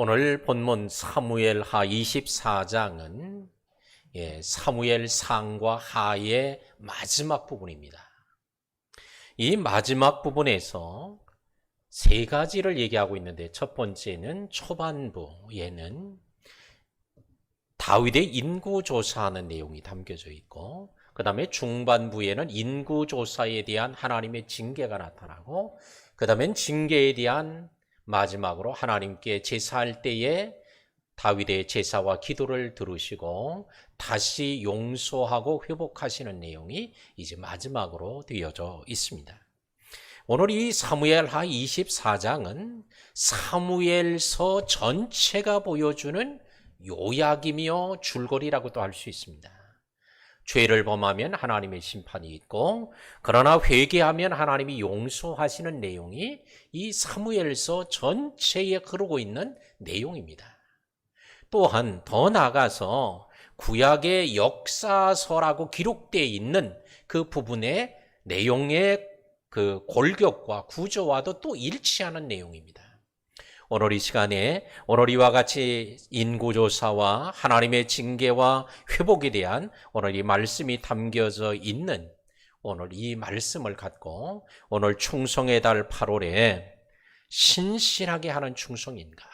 오늘 본문 사무엘하 24장은 사무엘 상과 하의 마지막 부분입니다. 이 마지막 부분에서 세 가지를 얘기하고 있는데, 첫 번째는 초반부에는 다윗의 인구조사하는 내용이 담겨져 있고, 그 다음에 중반부에는 인구조사에 대한 하나님의 징계가 나타나고, 그 다음엔 징계에 대한 마지막으로 하나님께 제사할 때에 다윗의 제사와 기도를 들으시고 다시 용서하고 회복하시는 내용이 이제 마지막으로 되어져 있습니다. 오늘 이 사무엘하 24장은 사무엘서 전체가 보여주는 요약이며 줄거리라고도 할 수 있습니다. 죄를 범하면 하나님의 심판이 있고, 그러나 회개하면 하나님이 용서하시는 내용이 이 사무엘서 전체에 흐르고 있는 내용입니다. 또한 더 나아가서 구약의 역사서라고 기록되어 있는 그 부분의 내용의 그 골격과 구조와도 또 일치하는 내용입니다. 오늘 이 시간에 오늘 이와 같이 인구조사와 하나님의 징계와 회복에 대한 오늘 이 말씀이 담겨져 있는 오늘 이 말씀을 갖고 오늘 충성의 달 8월에 신실하게 하는 충성인가,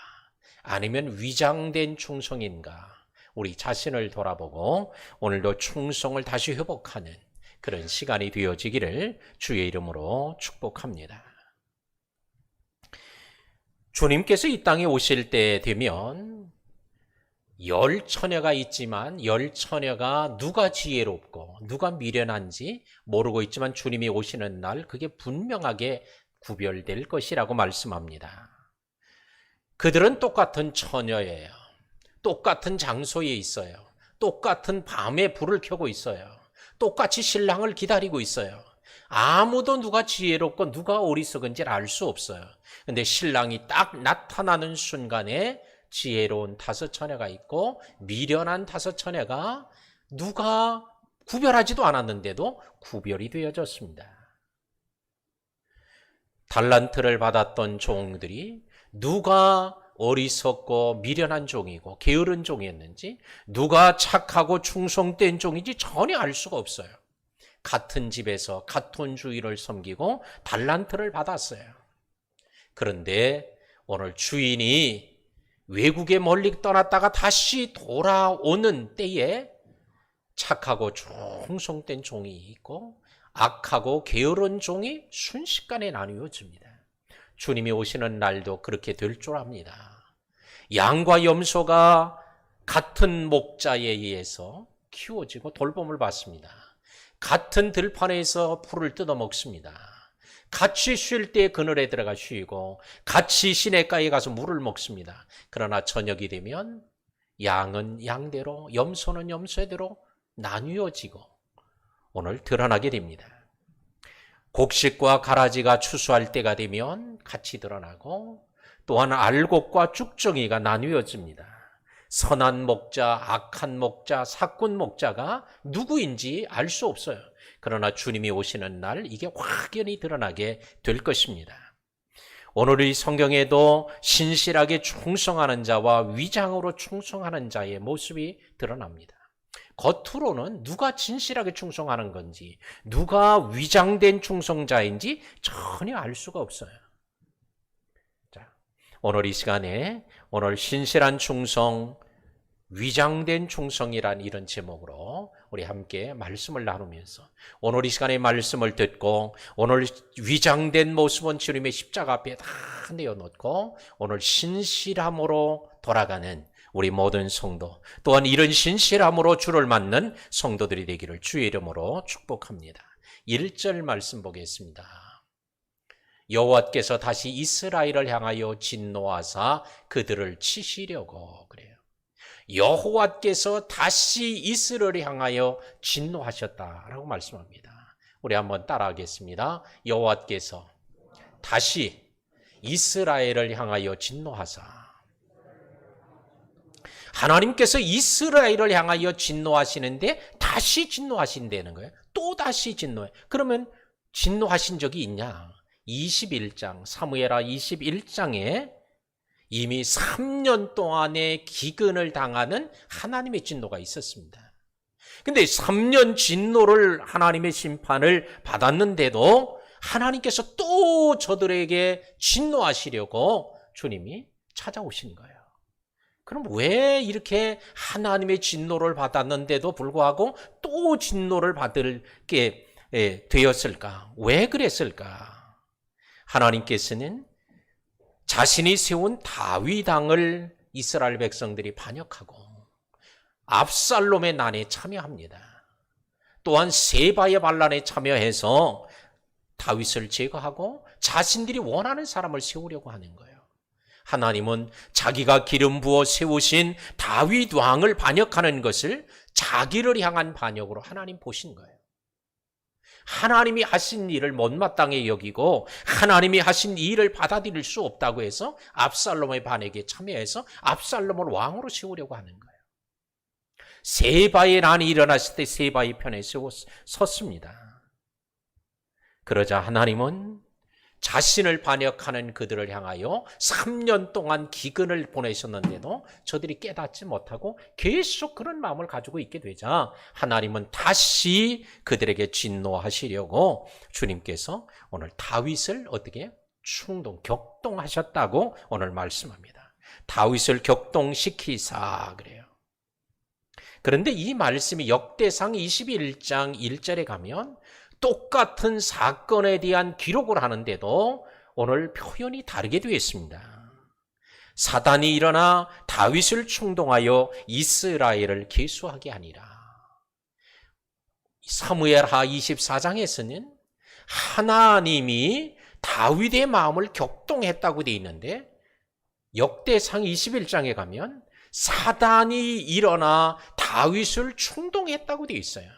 아니면 위장된 충성인가, 우리 자신을 돌아보고 오늘도 충성을 다시 회복하는 그런 시간이 되어지기를 주의 이름으로 축복합니다. 주님께서 이 땅에 오실 때 되면 열 처녀가 있지만 열 처녀가 누가 지혜롭고 누가 미련한지 모르고 있지만 주님이 오시는 날 그게 분명하게 구별될 것이라고 말씀합니다. 그들은 똑같은 처녀예요. 똑같은 장소에 있어요. 똑같은 밤에 불을 켜고 있어요. 똑같이 신랑을 기다리고 있어요. 아무도 누가 지혜롭고 누가 어리석은지를 알 수 없어요. 근데 신랑이 딱 나타나는 순간에 지혜로운 5 처녀가 있고 미련한 5 처녀가 누가 구별하지도 않았는데도 구별이 되어졌습니다. 달란트를 받았던 종들이 누가 어리석고 미련한 종이고 게으른 종이었는지, 누가 착하고 충성된 종인지 전혀 알 수가 없어요. 같은 집에서 같은 주인을 섬기고 달란트를 받았어요. 그런데 오늘 주인이 외국에 멀리 떠났다가 다시 돌아오는 때에 착하고 충성된 종이 있고 악하고 게으른 종이 순식간에 나뉘어집니다. 주님이 오시는 날도 그렇게 될 줄 압니다. 양과 염소가 같은 목자에 의해서 키워지고 돌봄을 받습니다. 같은 들판에서 풀을 뜯어먹습니다. 같이 쉴 때 그늘에 들어가 쉬고 같이 시냇가에 가서 물을 먹습니다. 그러나 저녁이 되면 양은 양대로, 염소는 염소대로 나뉘어지고 오늘 드러나게 됩니다. 곡식과 가라지가 추수할 때가 되면 같이 드러나고, 또한 알곡과 쭉정이가 나뉘어집니다. 선한 목자, 악한 목자, 사꾼 목자가 누구인지 알 수 없어요. 그러나 주님이 오시는 날 이게 확연히 드러나게 될 것입니다. 오늘 이 성경에도 신실하게 충성하는 자와 위장으로 충성하는 자의 모습이 드러납니다. 겉으로는 누가 진실하게 충성하는 건지, 누가 위장된 충성자인지 전혀 알 수가 없어요. 자, 오늘 이 시간에 오늘 신실한 충성, 위장된 충성이란 이런 제목으로 우리 함께 말씀을 나누면서 오늘 이 시간에 말씀을 듣고 오늘 위장된 모습은 주님의 십자가 앞에 다 내어놓고 오늘 신실함으로 돌아가는 우리 모든 성도, 또한 이런 신실함으로 주를 맞는 성도들이 되기를 주의 이름으로 축복합니다. 1절 말씀 보겠습니다. 여호와께서 다시 이스라엘을 향하여 진노하사 그들을 치시려고, 그래요. 여호와께서 다시 이스라엘을 향하여 진노하셨다라고 말씀합니다. 우리 한번 따라하겠습니다. 여호와께서 다시 이스라엘을 향하여 진노하사. 하나님께서 이스라엘을 향하여 진노하시는데 다시 진노하신다는 거예요. 또 다시 진노해. 그러면 진노하신 적이 있냐? 21장, 사무엘하 21장에 이미 3년 동안의 기근을 당하는 하나님의 진노가 있었습니다. 근데 3년 진노를 하나님의 심판을 받았는데도 하나님께서 또 저들에게 진노하시려고 주님이 찾아오신 거예요. 그럼 왜 이렇게 하나님의 진노를 받았는데도 불구하고 또 진노를 받게 되었을까? 왜 그랬을까? 하나님께서는 자신이 세운 다윗 왕을 이스라엘 백성들이 반역하고 압살롬의 난에 참여합니다. 또한 세바의 반란에 참여해서 다윗을 제거하고 자신들이 원하는 사람을 세우려고 하는 거예요. 하나님은 자기가 기름 부어 세우신 다윗 왕을 반역하는 것을 자기를 향한 반역으로 하나님 보신 거예요. 하나님이 하신 일을 못마땅히 여기고 하나님이 하신 일을 받아들일 수 없다고 해서 압살롬의 반역에 참여해서 압살롬을 왕으로 세우려고 하는 거예요. 세바의 난이 일어났을 때 세바의 편에 섰습니다. 그러자 하나님은 자신을 반역하는 그들을 향하여 3년 동안 기근을 보내셨는데도 저들이 깨닫지 못하고 계속 그런 마음을 가지고 있게 되자 하나님은 다시 그들에게 진노하시려고 주님께서 오늘 다윗을 어떻게 격동하셨다고 오늘 말씀합니다. 다윗을 격동시키사 그래요. 그런데 이 말씀이 역대상 21장 1절에 가면 똑같은 사건에 대한 기록을 하는데도 오늘 표현이 다르게 되어 있습니다. 사단이 일어나 다윗을 충동하여 이스라엘을 계수하게 하니라. 사무엘하 24장에서는 하나님이 다윗의 마음을 격동했다고 되어 있는데 역대상 21장에 가면 사단이 일어나 다윗을 충동했다고 되어 있어요.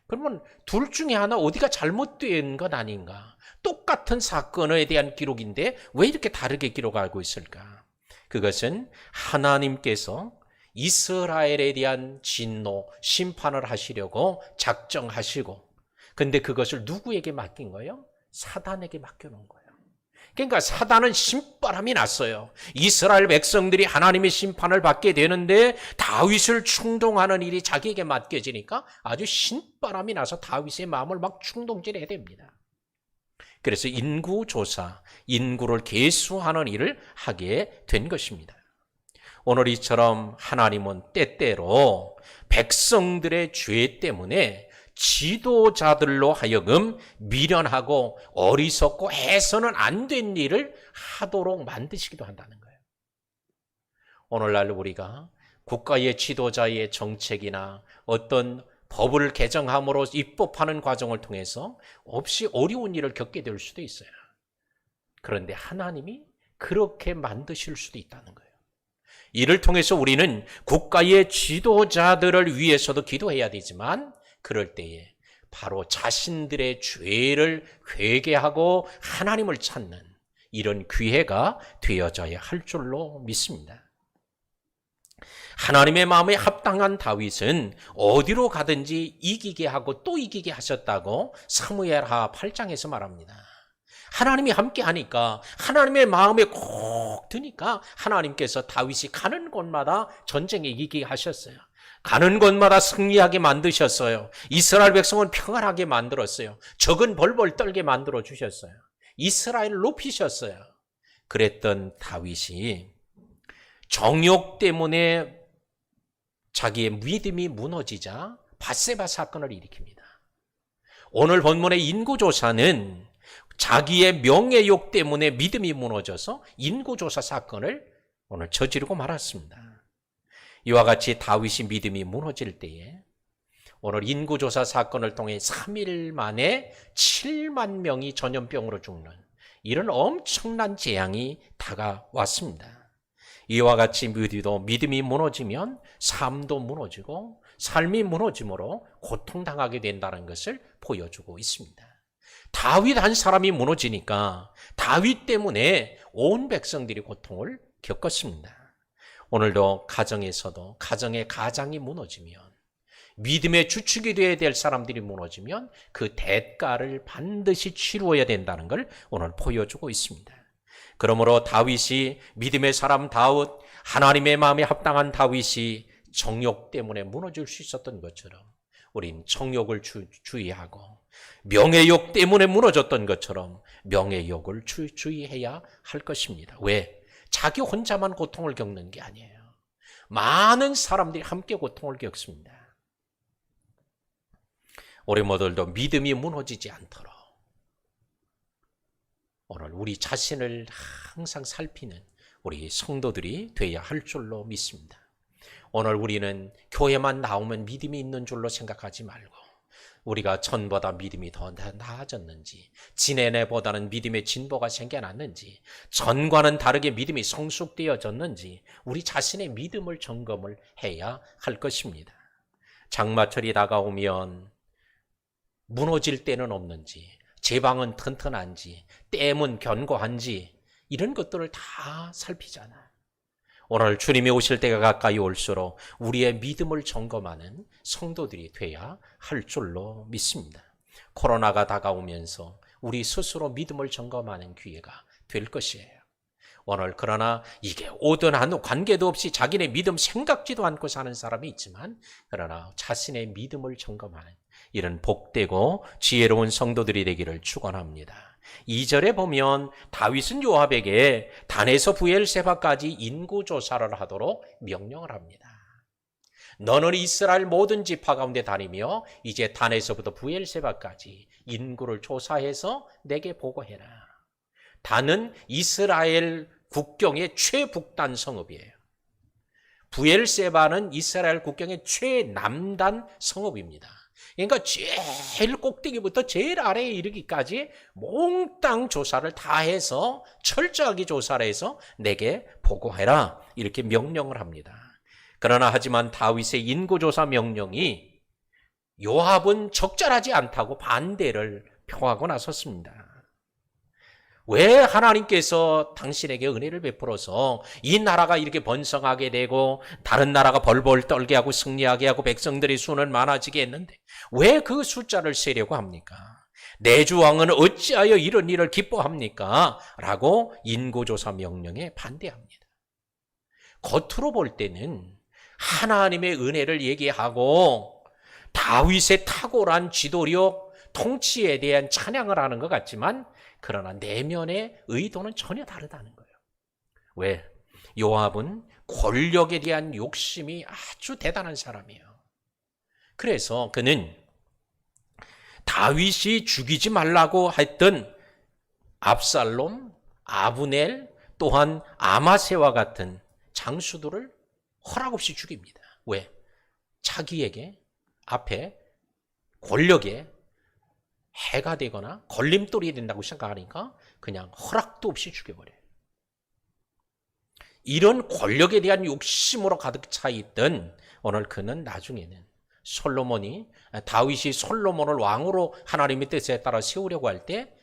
그러면 둘 중에 하나 어디가 잘못된 것 아닌가? 똑같은 사건에 대한 기록인데 왜 이렇게 다르게 기록하고 있을까? 그것은 하나님께서 이스라엘에 대한 진노, 심판을 하시려고 작정하시고 근데 그것을 누구에게 맡긴 거예요? 사단에게 맡겨놓은 거예요. 그러니까 사단은 신바람이 났어요. 이스라엘 백성들이 하나님의 심판을 받게 되는데 다윗을 충동하는 일이 자기에게 맡겨지니까 아주 신바람이 나서 다윗의 마음을 막 충동질해야 됩니다. 그래서 인구조사, 인구를 계수하는 일을 하게 된 것입니다. 오늘 이처럼 하나님은 때때로 백성들의 죄 때문에 지도자들로 하여금 미련하고 어리석고 해서는 안 된 일을 하도록 만드시기도 한다는 거예요. 오늘날 우리가 국가의 지도자의 정책이나 어떤 법을 개정함으로 입법하는 과정을 통해서 없이 어려운 일을 겪게 될 수도 있어요. 그런데 하나님이 그렇게 만드실 수도 있다는 거예요. 이를 통해서 우리는 국가의 지도자들을 위해서도 기도해야 되지만 그럴 때에 바로 자신들의 죄를 회개하고 하나님을 찾는 이런 기회가 되어져야 할 줄로 믿습니다. 하나님의 마음에 합당한 다윗은 어디로 가든지 이기게 하고 또 이기게 하셨다고 사무엘하 8장에서 말합니다. 하나님이 함께 하니까 하나님의 마음에 꼭 드니까 하나님께서 다윗이 가는 곳마다 전쟁에 이기게 하셨어요. 가는 곳마다 승리하게 만드셨어요. 이스라엘 백성은 평안하게 만들었어요. 적은 벌벌 떨게 만들어 주셨어요. 이스라엘을 높이셨어요. 그랬던 다윗이 정욕 때문에 자기의 믿음이 무너지자 밧세바 사건을 일으킵니다. 오늘 본문의 인구조사는 자기의 명예욕 때문에 믿음이 무너져서 인구조사 사건을 오늘 저지르고 말았습니다. 이와 같이 다윗이 믿음이 무너질 때에 오늘 인구조사 사건을 통해 3일 만에 7만 명이 전염병으로 죽는 이런 엄청난 재앙이 다가왔습니다. 이와 같이 믿음이 무너지면 삶도 무너지고 삶이 무너짐으로 고통당하게 된다는 것을 보여주고 있습니다. 다윗 한 사람이 무너지니까 다윗 때문에 온 백성들이 고통을 겪었습니다. 오늘도 가정에서도 가정의 가장이 무너지면 믿음의 주축이 되어야 될 사람들이 무너지면 그 대가를 반드시 치루어야 된다는 걸 오늘 보여주고 있습니다. 그러므로 다윗이 믿음의 사람 다윗, 하나님의 마음에 합당한 다윗이 정욕 때문에 무너질 수 있었던 것처럼 우린 정욕을 주의하고 명예욕 때문에 무너졌던 것처럼 명예욕을 주의해야 할 것입니다. 왜? 자기 혼자만 고통을 겪는 게 아니에요. 많은 사람들이 함께 고통을 겪습니다. 우리 모두도 믿음이 무너지지 않도록 오늘 우리 자신을 항상 살피는 우리 성도들이 되어야 할 줄로 믿습니다. 오늘 우리는 교회만 나오면 믿음이 있는 줄로 생각하지 말고 우리가 전보다 믿음이 더 나아졌는지, 지내내보다는 믿음의 진보가 생겨났는지, 전과는 다르게 믿음이 성숙되어졌는지 우리 자신의 믿음을 점검을 해야 할 것입니다. 장마철이 다가오면 무너질 때는 없는지, 제방은 튼튼한지, 댐은 견고한지 이런 것들을 다 살피잖아요. 오늘 주님이 오실 때가 가까이 올수록 우리의 믿음을 점검하는 성도들이 돼야 할 줄로 믿습니다. 코로나가 다가오면서 우리 스스로 믿음을 점검하는 기회가 될 것이에요. 오늘 그러나 이게 오든 안 오든 관계도 없이 자기네 믿음 생각지도 않고 사는 사람이 있지만 그러나 자신의 믿음을 점검하는 이런 복되고 지혜로운 성도들이 되기를 축원합니다. 2절에 보면 다윗은 요압에게 단에서 브엘세바까지 인구조사를 하도록 명령을 합니다. 너는 이스라엘 모든 지파 가운데 다니며 이제 단에서부터 브엘세바까지 인구를 조사해서 내게 보고해라. 단은 이스라엘 국경의 최북단 성읍이에요. 브엘세바는 이스라엘 국경의 최남단 성읍입니다. 그러니까 제일 꼭대기부터 제일 아래에 이르기까지 몽땅 조사를 다 해서 철저하게 조사를 해서 내게 보고해라 이렇게 명령을 합니다. 그러나 하지만 다윗의 인구조사 명령이 요압은 적절하지 않다고 반대를 표하고 나섰습니다. 왜 하나님께서 당신에게 은혜를 베풀어서 이 나라가 이렇게 번성하게 되고 다른 나라가 벌벌 떨게 하고 승리하게 하고 백성들의 수는 많아지게 했는데 왜 그 숫자를 세려고 합니까? 내 주왕은 어찌하여 이런 일을 기뻐합니까? 라고 인구조사 명령에 반대합니다. 겉으로 볼 때는 하나님의 은혜를 얘기하고 다윗의 탁월한 지도력, 통치에 대한 찬양을 하는 것 같지만 그러나 내면의 의도는 전혀 다르다는 거예요. 왜? 요압은 권력에 대한 욕심이 아주 대단한 사람이에요. 그래서 그는 다윗이 죽이지 말라고 했던 압살롬, 아브넬, 또한 아마세와 같은 장수들을 허락 없이 죽입니다. 왜? 자기에게 앞에 권력에 해가 되거나 걸림돌이 된다고 생각하니까 그냥 허락도 없이 죽여버려요. 이런 권력에 대한 욕심으로 가득 차 있던 오늘 그는 나중에는 다윗이 솔로몬을 왕으로 하나님의 뜻에 따라 세우려고 할 때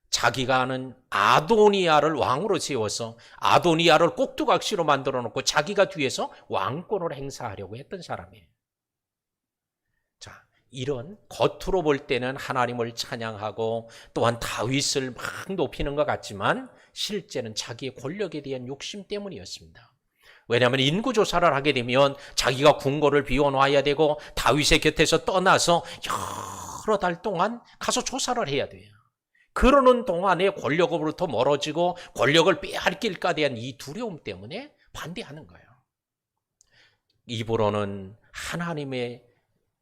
자기가 아는 아도니아를 왕으로 세워서 아도니아를 꼭두각시로 만들어 놓고 자기가 뒤에서 왕권을 행사하려고 했던 사람이에요. 이런 겉으로 볼 때는 하나님을 찬양하고 또한 다윗을 막 높이는 것 같지만 실제는 자기의 권력에 대한 욕심 때문이었습니다. 왜냐하면 인구조사를 하게 되면 자기가 궁궐을 비워놔야 되고 다윗의 곁에서 떠나서 여러 달 동안 가서 조사를 해야 돼요. 그러는 동안에 권력으로부터 멀어지고 권력을 빼앗길까 대한 이 두려움 때문에 반대하는 거예요. 입으로는 하나님의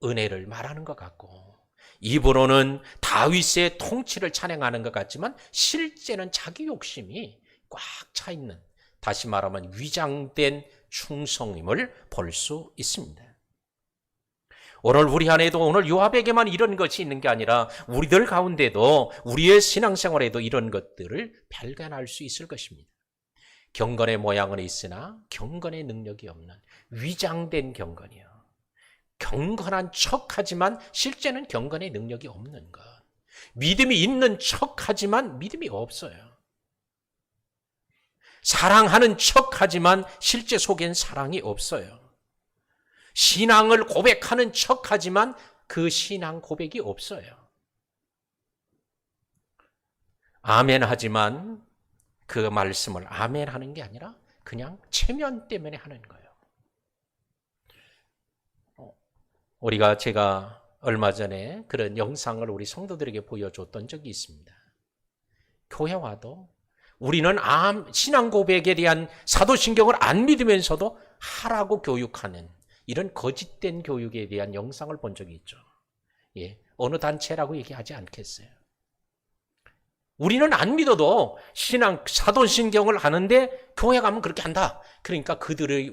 은혜를 말하는 것 같고 입으로는 다윗의 통치를 찬양하는 것 같지만 실제는 자기 욕심이 꽉 차 있는, 다시 말하면 위장된 충성임을 볼 수 있습니다. 오늘 우리 안에도 오늘 요압에게만 이런 것이 있는 게 아니라 우리들 가운데도 우리의 신앙생활에도 이런 것들을 발견할 수 있을 것입니다. 경건의 모양은 있으나 경건의 능력이 없는 위장된 경건이요. 경건한 척하지만 실제는 경건의 능력이 없는 것. 믿음이 있는 척하지만 믿음이 없어요. 사랑하는 척하지만 실제 속엔 사랑이 없어요. 신앙을 고백하는 척하지만 그 신앙 고백이 없어요. 아멘 하지만 그 말씀을 아멘 하는 게 아니라 그냥 체면 때문에 하는 거예요. 제가 얼마 전에 그런 영상을 우리 성도들에게 보여줬던 적이 있습니다. 교회 와도 우리는 신앙 고백에 대한 사도신경을 안 믿으면서도 하라고 교육하는 이런 거짓된 교육에 대한 영상을 본 적이 있죠. 예, 어느 단체라고 얘기하지 않겠어요. 우리는 안 믿어도 사도신경을 하는데 교회 가면 그렇게 한다. 그러니까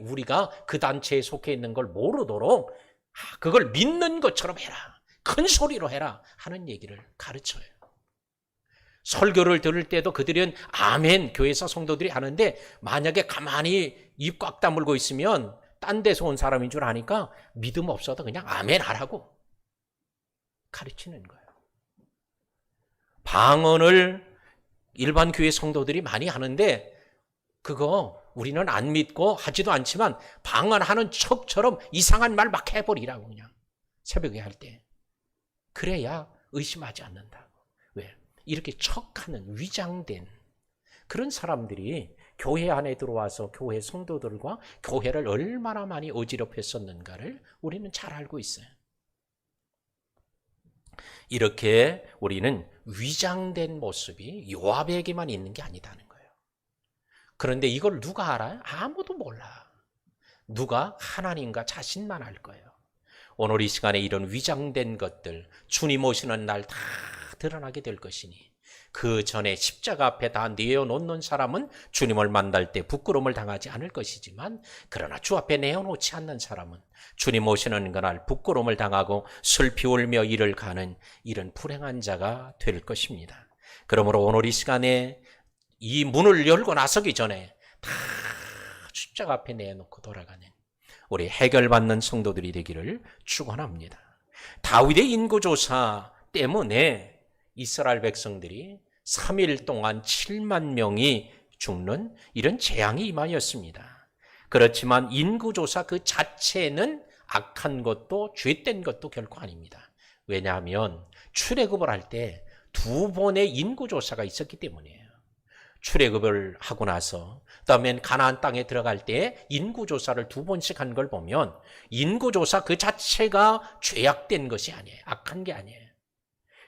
우리가 그 단체에 속해 있는 걸 모르도록 그걸 믿는 것처럼 해라. 큰 소리로 해라. 하는 얘기를 가르쳐요. 설교를 들을 때도 그들은 아멘, 교회에서 성도들이 하는데 만약에 가만히 입 꽉 다물고 있으면 딴 데서 온 사람인 줄 아니까 믿음 없어도 그냥 아멘 하라고 가르치는 거예요. 방언을 일반 교회 성도들이 많이 하는데 그거 우리는 안 믿고 하지도 않지만 방언하는 척처럼 이상한 말 막 해버리라고 그냥 새벽에 할 때. 그래야 의심하지 않는다고. 왜? 이렇게 척하는 위장된 그런 사람들이 교회 안에 들어와서 교회 성도들과 교회를 얼마나 많이 어지럽혔었는가를 우리는 잘 알고 있어요. 이렇게 우리는 위장된 모습이 요압에게만 있는 게 아니다는 거예요. 그런데 이걸 누가 알아요? 아무도 몰라. 누가? 하나님과 자신만 알 거예요. 오늘 이 시간에 이런 위장된 것들 주님 오시는 날 다 드러나게 될 것이니 그 전에 십자가 앞에 다 내어놓는 사람은 주님을 만날 때 부끄러움을 당하지 않을 것이지만 그러나 주 앞에 내어놓지 않는 사람은 주님 오시는 그날 부끄러움을 당하고 슬피 울며 이를 가는 이런 불행한 자가 될 것입니다. 그러므로 오늘 이 시간에 이 문을 열고 나서기 전에 다 십자가 앞에 내놓고 돌아가는 우리 해결받는 성도들이 되기를 축원합니다. 다윗의 인구조사 때문에 이스라엘 백성들이 3일 동안 7만 명이 죽는 이런 재앙이 임하였습니다. 그렇지만 인구조사 그 자체는 악한 것도 죄된 것도 결코 아닙니다. 왜냐하면 출애굽을 할 때 2번의 인구조사가 있었기 때문이에요. 출애굽을 하고 나서 그다음엔 가나안 땅에 들어갈 때 인구조사를 2번씩 한 걸 보면 인구조사 그 자체가 죄악된 것이 아니에요. 악한 게 아니에요.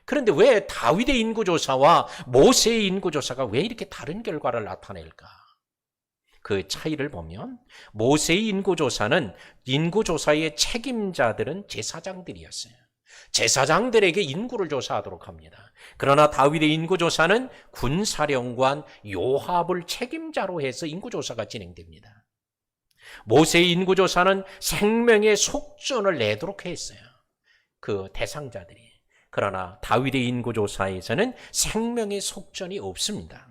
그런데 왜 다윗의 인구조사와 모세의 인구조사가 왜 이렇게 다른 결과를 나타낼까? 그 차이를 보면 모세의 인구조사는 인구조사의 책임자들은 제사장들이었어요. 제사장들에게 인구를 조사하도록 합니다. 그러나 다윗의 인구조사는 군사령관 요압을 책임자로 해서 인구조사가 진행됩니다. 모세의 인구조사는 생명의 속전을 내도록 했어요. 그 대상자들이. 그러나 다윗의 인구조사에서는 생명의 속전이 없습니다.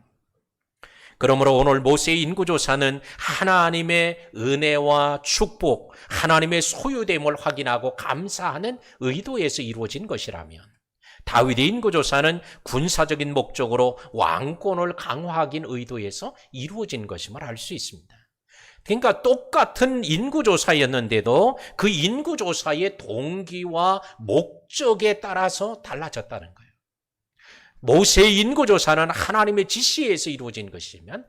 그러므로 오늘 모세의 인구조사는 하나님의 은혜와 축복, 하나님의 소유됨을 확인하고 감사하는 의도에서 이루어진 것이라면 다윗의 인구조사는 군사적인 목적으로 왕권을 강화하기 의도에서 이루어진 것임을 알 수 있습니다. 그러니까 똑같은 인구조사였는데도 그 인구조사의 동기와 목적에 따라서 달라졌다는 거예요. 모세의 인구조사는 하나님의 지시에서 이루어진 것이면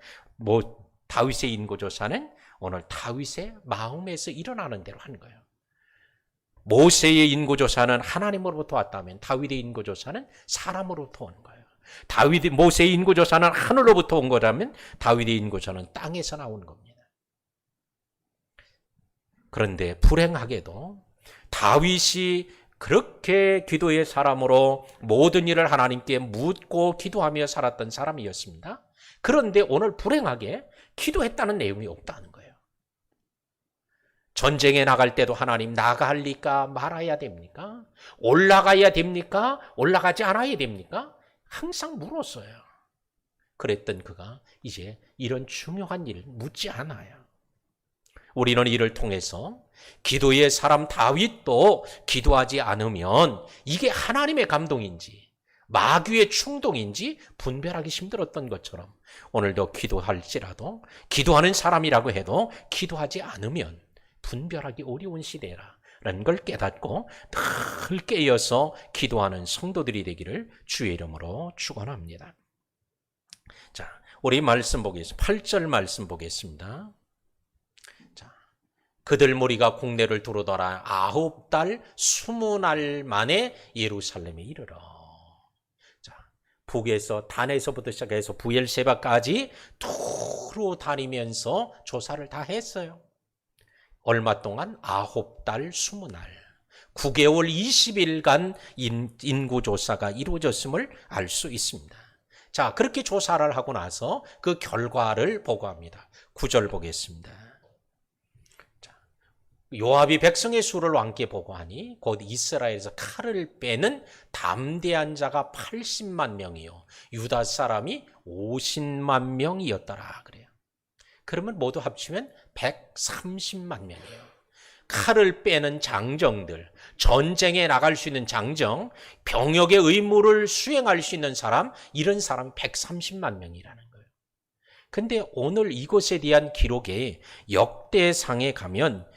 다윗의 인구조사는 오늘 다윗의 마음에서 일어나는 대로 한 거예요. 모세의 인구조사는 하나님으로부터 왔다면 다윗의 인구조사는 사람으로부터 온 거예요. 모세의 인구조사는 하늘로부터 온 거라면 다윗의 인구조사는 땅에서 나온 겁니다. 그런데 불행하게도 다윗이 그렇게 기도의 사람으로 모든 일을 하나님께 묻고 기도하며 살았던 사람이었습니다. 그런데 오늘 불행하게 기도했다는 내용이 없다는 거예요. 전쟁에 나갈 때도 하나님 나갈리까 말아야 됩니까? 올라가야 됩니까? 올라가지 않아야 됩니까? 항상 물었어요. 그랬던 그가 이제 이런 중요한 일을 묻지 않아요. 우리는 이를 통해서 기도의 사람 다윗도 기도하지 않으면 이게 하나님의 감동인지 마귀의 충동인지 분별하기 힘들었던 것처럼 오늘도 기도할지라도 기도하는 사람이라고 해도 기도하지 않으면 분별하기 어려운 시대라는 걸 깨닫고 늘 깨어서 기도하는 성도들이 되기를 주의 이름으로 축원합니다. 자, 우리 말씀 보겠습니다. 8절 말씀 보겠습니다. 자, 그들 무리가 국내를 두루더라 9달 20날 만에 예루살렘에 이르러. 자, 북에서 단에서부터 시작해서 부엘세바까지 두루 다니면서 조사를 다 했어요. 얼마 동안? 9달 20날. 9개월 20일간 인구조사가 이루어졌음을 알 수 있습니다. 자, 그렇게 조사를 하고 나서 그 결과를 보고합니다. 9절 보겠습니다. 자, 요압이 백성의 수를 왕께 보고하니 곧 이스라엘에서 칼을 빼는 담대한 자가 80만 명이요 유다 사람이 50만 명이었더라 그래요. 그러면 모두 합치면 130만 명이에요. 칼을 빼는 장정들, 전쟁에 나갈 수 있는 장정, 병역의 의무를 수행할 수 있는 사람, 이런 사람 130만 명이라는 거예요. 근데 오늘 이것에 대한 기록에 역대상에 가면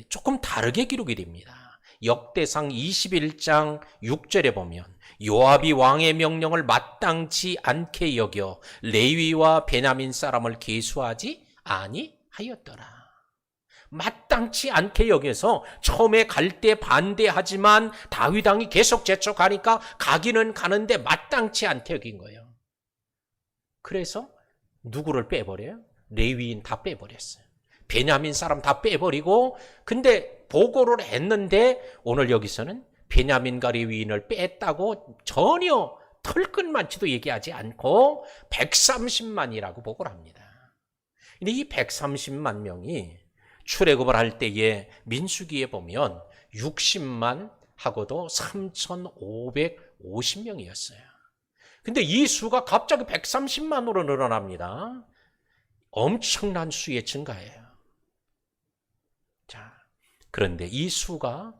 조금 다르게 기록이 됩니다. 역대상 21장 6절에 보면 요압이 왕의 명령을 마땅치 않게 여겨 레위와 베냐민 사람을 계수하지 아니하였더라. 마땅치 않게 여겨서 처음에 갈 때 반대하지만 다윗 왕이 계속 재촉하니까 가기는 가는데 마땅치 않게 여긴 거예요. 그래서 누구를 빼버려요? 레위인 다 빼버렸어요. 베냐민 사람 다 빼버리고, 근데 보고를 했는데 오늘 여기서는 베냐민과 레위인을 뺐다고 전혀 털끝만치도 얘기하지 않고 130만이라고 보고를 합니다. 근데 이 130만 명이 출애굽을 할 때에 민수기에 보면 60만 하고도 3,550명이었어요. 근데 이 수가 갑자기 130만으로 늘어납니다. 엄청난 수의 증가예요. 자, 그런데 이 수가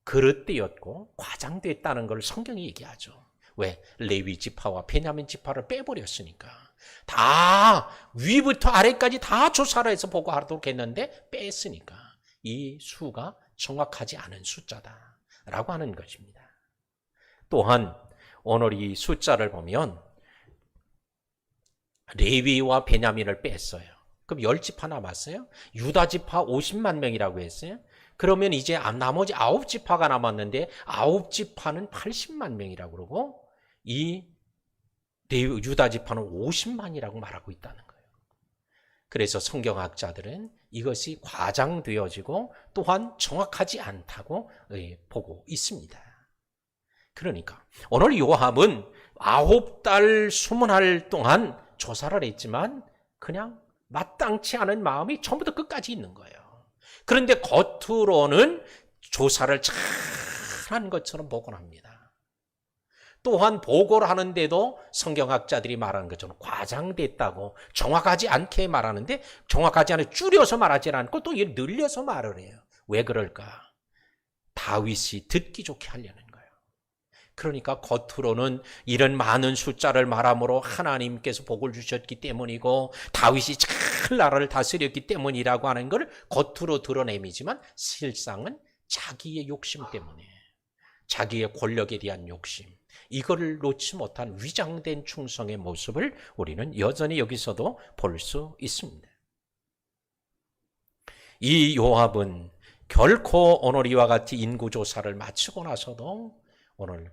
그릇되었고 과장됐다는 걸 성경이 얘기하죠. 왜? 레위 지파와 베냐민 지파를 빼버렸으니까. 다 위부터 아래까지 다 조사를 해서 보고하도록 했는데 뺐으니까 이 수가 정확하지 않은 숫자다라고 하는 것입니다. 또한 오늘 이 숫자를 보면 레위와 베냐민을 뺐어요. 그럼 10지파 남았어요. 유다 지파 50만 명이라고 했어요. 그러면 이제 나머지 9지파가 남았는데 9지파는 80만 명이라고 그러고 이 유다 지파는 50만이라고 말하고 있다는 거예요. 그래서 성경학자들은 이것이 과장되어지고 또한 정확하지 않다고 보고 있습니다. 그러니까 오늘 요압은 9달 20날 동안 조사를 했지만 그냥 마땅치 않은 마음이 처음부터 끝까지 있는 거예요. 그런데 겉으로는 조사를 잘한 것처럼 보고는 합니다. 또한 보고를 하는데도 성경학자들이 말하는 것처럼 과장됐다고 정확하지 않게 말하는데 정확하지 않게 줄여서 말하지 않고 또 늘려서 말을 해요. 왜 그럴까? 다윗이 듣기 좋게 하려는 거예요. 그러니까 겉으로는 이런 많은 숫자를 말함으로 하나님께서 복을 주셨기 때문이고 다윗이 잘 나라를 다스렸기 때문이라고 하는 걸 겉으로 드러내미지만 실상은 자기의 욕심 때문에 자기의 권력에 대한 욕심, 이거를 놓지 못한 위장된 충성의 모습을 우리는 여전히 여기서도 볼 수 있습니다. 이 요압은 결코 오늘 이와 같이 인구조사를 마치고 나서도 오늘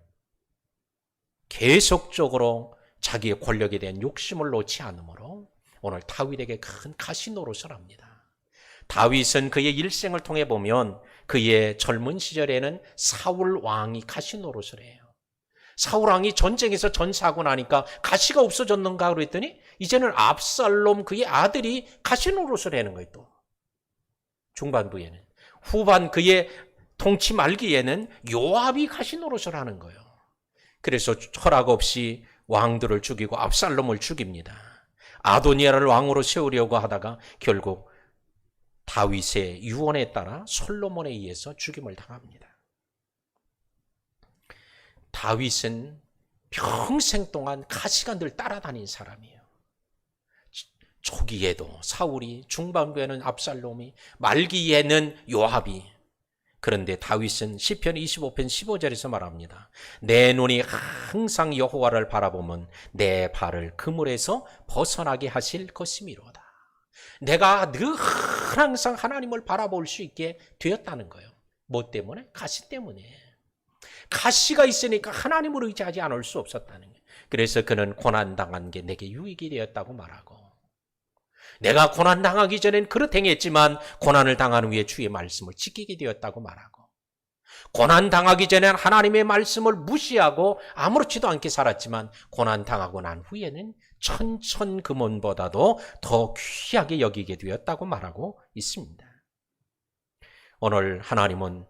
계속적으로 자기의 권력에 대한 욕심을 놓지 않으므로 오늘 다윗에게 큰 가시노릇을 합니다. 다윗은 그의 일생을 통해 보면 그의 젊은 시절에는 사울 왕이 가시노릇을 해요. 사울 왕이 전쟁에서 전사하고 나니까 가시가 없어졌는가 그랬더니 이제는 압살롬 그의 아들이 가시노릇을 하는 거예요. 또 중반부에는. 후반 그의 통치 말기에는 요압이 가시노릇을 하는 거예요. 그래서 허락 없이 왕들을 죽이고 압살롬을 죽입니다. 아도니아를 왕으로 세우려고 하다가 결국 다윗의 유언에 따라 솔로몬에 의해서 죽임을 당합니다. 다윗은 평생 동안 가시가 늘 따라다닌 사람이에요. 초기에도 사울이, 중반부에는 압살롬이, 말기에는 요압이. 그런데 다윗은 시편 25편 15절에서 말합니다. 내 눈이 항상 여호와를 바라보면 내 발을 그물에서 벗어나게 하실 것이미로다. 내가 늘 항상 하나님을 바라볼 수 있게 되었다는 거예요. 뭐 때문에? 가시 때문에. 가시가 있으니까 하나님을 의지하지 않을 수 없었다는 거예요. 그래서 그는 고난당한 게 내게 유익이 되었다고 말하고, 내가 고난당하기 전엔 그렇게 행했지만 고난을 당한 후에 주의 말씀을 지키게 되었다고 말하고, 고난당하기 전엔 하나님의 말씀을 무시하고 아무렇지도 않게 살았지만 고난당하고 난 후에는 천천금원보다도 더 귀하게 여기게 되었다고 말하고 있습니다. 오늘 하나님은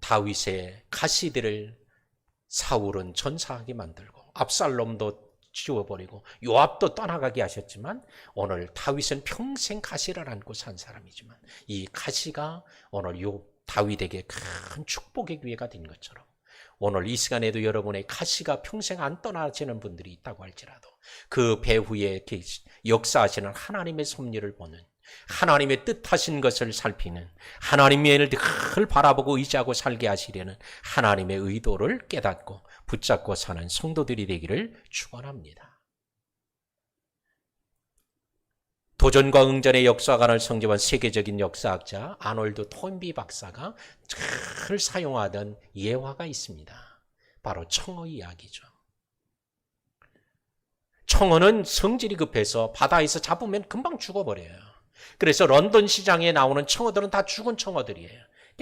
다윗의 가시들을 사울은 전사하게 만들고 압살롬도 지워버리고 요압도 떠나가게 하셨지만, 오늘 다윗은 평생 가시를 안고 산 사람이지만 이 가시가 오늘 다윗에게 큰 축복의 기회가 된 것처럼, 오늘 이 시간에도 여러분의 가시가 평생 안 떠나지는 분들이 있다고 할지라도 그 배후에 역사하시는 하나님의 섭리를 보는, 하나님의 뜻하신 것을 살피는, 하나님의 늘 바라보고 의지하고 살게 하시려는 하나님의 의도를 깨닫고 붙잡고 사는 성도들이 되기를 축원합니다. 도전과 응전의 역사관을 성립한 세계적인 역사학자 아놀드 토인비 박사가 늘 사용하던 예화가 있습니다. 바로 청어 이야기죠. 청어는 성질이 급해서 바다에서 잡으면 금방 죽어버려요. 그래서 런던 시장에 나오는 청어들은 다 죽은 청어들이에요.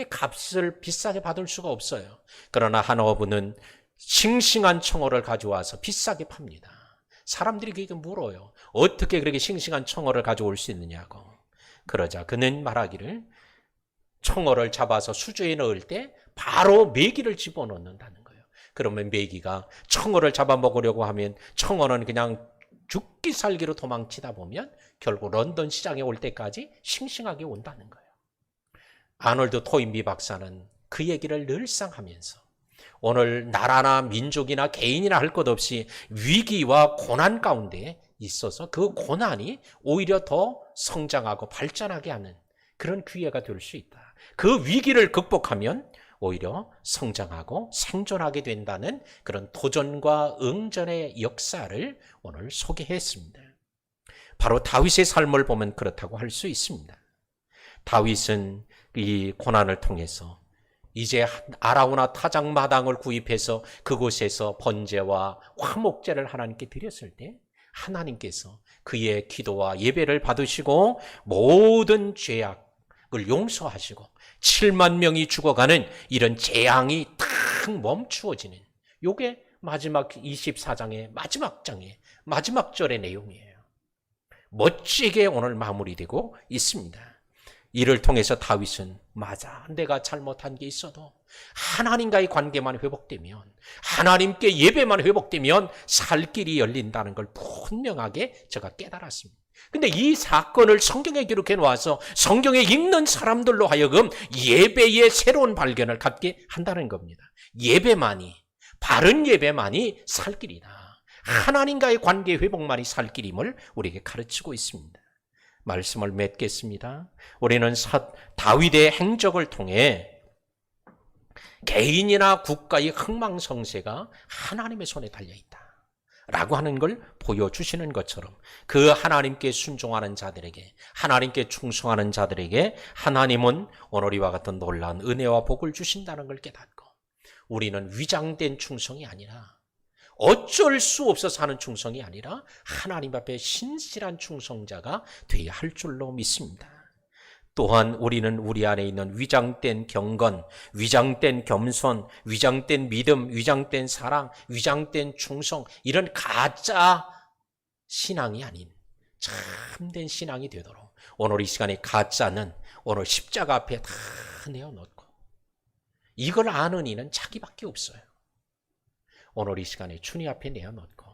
값을 비싸게 받을 수가 없어요. 그러나 한 어부는 싱싱한 청어를 가져와서 비싸게 팝니다. 사람들이 그에게 물어요. 어떻게 그렇게 싱싱한 청어를 가져올 수 있느냐고. 그러자 그는 말하기를, 청어를 잡아서 수조에 넣을 때 바로 메기를 집어넣는다는 거예요. 그러면 메기가 청어를 잡아먹으려고 하면 청어는 그냥 죽기 살기로 도망치다 보면 결국 런던 시장에 올 때까지 싱싱하게 온다는 거예요. 아놀드 토인비 박사는 그 얘기를 늘상 하면서 오늘 나라나 민족이나 개인이나 할 것 없이 위기와 고난 가운데 있어서 그 고난이 오히려 더 성장하고 발전하게 하는 그런 기회가 될 수 있다. 그 위기를 극복하면 오히려 성장하고 생존하게 된다는 그런 도전과 응전의 역사를 오늘 소개했습니다. 바로 다윗의 삶을 보면 그렇다고 할 수 있습니다. 다윗은 이 고난을 통해서 이제 아라우나 타작 마당을 구입해서 그곳에서 번제와 화목제를 하나님께 드렸을 때 하나님께서 그의 기도와 예배를 받으시고 모든 죄악을 용서하시고 7만 명이 죽어가는 이런 재앙이 탁 멈추어지는, 이게 마지막 24장의 마지막 장의 마지막 절의 내용이에요. 멋지게 오늘 마무리되고 있습니다. 이를 통해서 다윗은 맞아, 내가 잘못한 게 있어도 하나님과의 관계만 회복되면, 하나님께 예배만 회복되면 살 길이 열린다는 걸 분명하게 제가 깨달았습니다. 근데 이 사건을 성경에 기록해 놓아서 성경에 읽는 사람들로 하여금 예배의 새로운 발견을 갖게 한다는 겁니다. 예배만이, 바른 예배만이 살 길이다. 하나님과의 관계 회복만이 살 길임을 우리에게 가르치고 있습니다. 말씀을 맺겠습니다. 우리는 다윗의 행적을 통해 개인이나 국가의 흥망성쇠가 하나님의 손에 달려있다 라고 하는 걸 보여주시는 것처럼, 그 하나님께 순종하는 자들에게, 하나님께 충성하는 자들에게 하나님은 오늘 이와 같은 놀라운 은혜와 복을 주신다는 걸 깨닫고, 우리는 위장된 충성이 아니라, 어쩔 수 없어서 하는 충성이 아니라 하나님 앞에 신실한 충성자가 되어야 할 줄로 믿습니다. 또한 우리는 우리 안에 있는 위장된 경건, 위장된 겸손, 위장된 믿음, 위장된 사랑, 위장된 충성, 이런 가짜 신앙이 아닌 참된 신앙이 되도록 오늘 이 시간에 가짜는 오늘 십자가 앞에 다 내어놓고, 이걸 아는 이는 자기밖에 없어요. 오늘 이 시간에 주님 앞에 내어놓고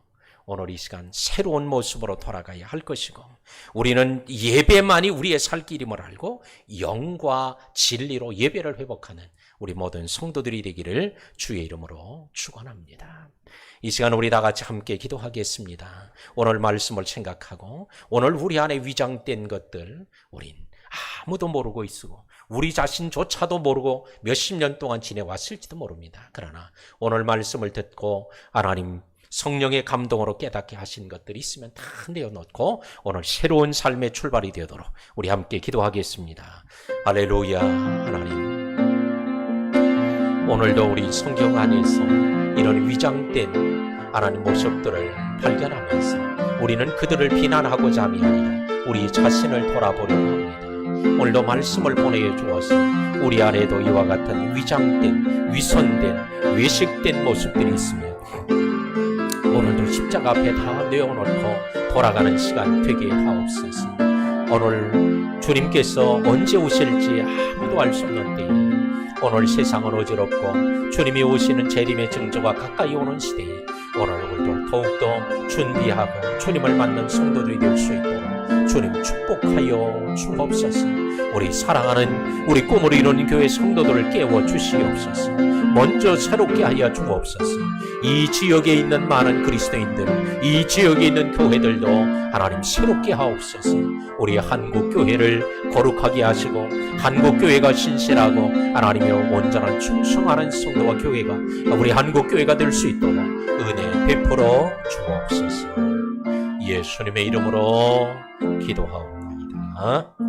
오늘 이 시간 새로운 모습으로 돌아가야 할 것이고, 우리는 예배만이 우리의 살 길임을 알고 영과 진리로 예배를 회복하는 우리 모든 성도들이 되기를 주의 이름으로 축원합니다. 이 시간 우리 다 같이 함께 기도하겠습니다. 오늘 말씀을 생각하고 오늘 우리 안에 위장된 것들 우린 아무도 모르고 있고 우리 자신조차도 모르고 몇십 년 동안 지내왔을지도 모릅니다. 그러나 오늘 말씀을 듣고 하나님 성령의 감동으로 깨닫게 하신 것들이 있으면 다 내어놓고 오늘 새로운 삶의 출발이 되도록 우리 함께 기도하겠습니다. 할렐루야. 하나님, 오늘도 우리 성경 안에서 이런 위장된 하나님 모습들을 발견하면서 우리는 그들을 비난하고자 함이 아니라 우리 자신을 돌아보려고 합니다. 오늘도 말씀을 보내어 주어서 우리 안에도 이와 같은 위장된, 위선된, 외식된 모습들이 있으면 오늘도 십자가 앞에 다 내어놓고 돌아가는 시간 되게 하옵소서. 오늘 주님께서 언제 오실지 아무도 알 수 없는 때에 오늘 세상은 어지럽고 주님이 오시는 재림의 징조가 가까이 오는 시대에 오늘 우리도 더욱더 준비하고 주님을 맞는 성도들이 될 수 있도록 주님 축복하여 주옵소서. 우리 사랑하는 우리 꿈을 이루는 교회 성도들을 깨워 주시옵소서. 먼저 새롭게 하여 주옵소서. 이 지역에 있는 많은 그리스도인들, 이 지역에 있는 교회들도 하나님 새롭게 하옵소서. 우리 한국 교회를 거룩하게 하시고 한국 교회가 신실하고 하나님의 온전한 충성하는 성도와 교회가 우리 한국 교회가 될 수 있도록 은혜 베풀어 주옵소서. 예수님의 이름으로 기도하옵나이다.